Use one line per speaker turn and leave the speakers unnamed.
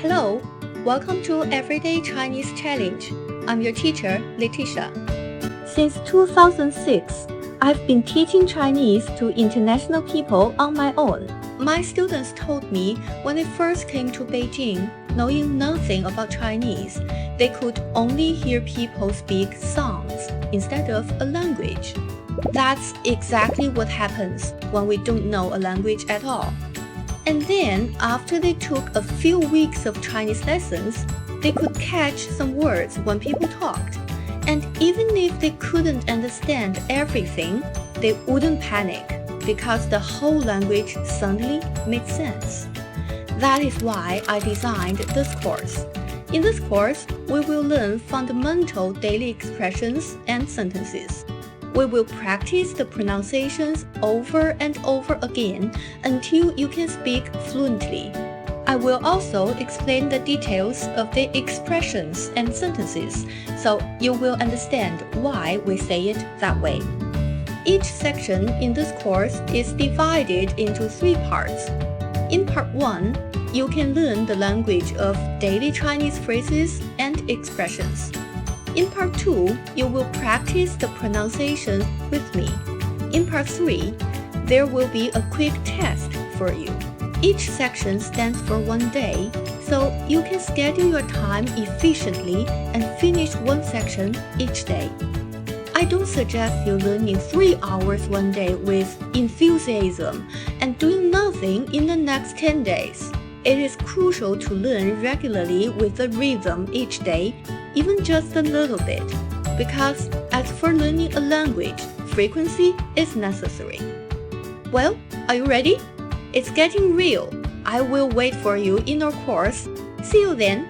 Hello, welcome to Everyday Chinese Challenge. I'm your teacher, Letitia. Since 2006, I've been teaching Chinese to international people on my own. My students told me when they first came to Beijing, knowing nothing about Chinese, they could only hear people speak sounds instead of a language. That's exactly what happens when we don't know a language at all. And then, after they took a few weeks of Chinese lessons, they could catch some words when people talked. And even if they couldn't understand everything, they wouldn't panic because the whole language suddenly made sense. That is why I designed this course. In this course, we will learn fundamental daily expressions and sentences. We will practice the pronunciations over and over again until you can speak fluently. I will also explain the details of the expressions and sentences so you will understand why we say it that way. Each section in this course is divided into 3 parts. In part 1, you can learn the language of daily Chinese phrases and expressions. In part 2, you will practice the pronunciation with me. In part 3, there will be a quick test for you. Each section stands for 1 day, so you can schedule your time efficiently and finish 1 section each day. I don't suggest you learning 3 hours 1 day with enthusiasm and doing nothing in the next 10 days. It is crucial to learn regularly with a rhythm each day, even just a little bit, because as for learning a language, frequency is necessary. Well, are you ready? It's getting real. I will wait for you in our course. See you then.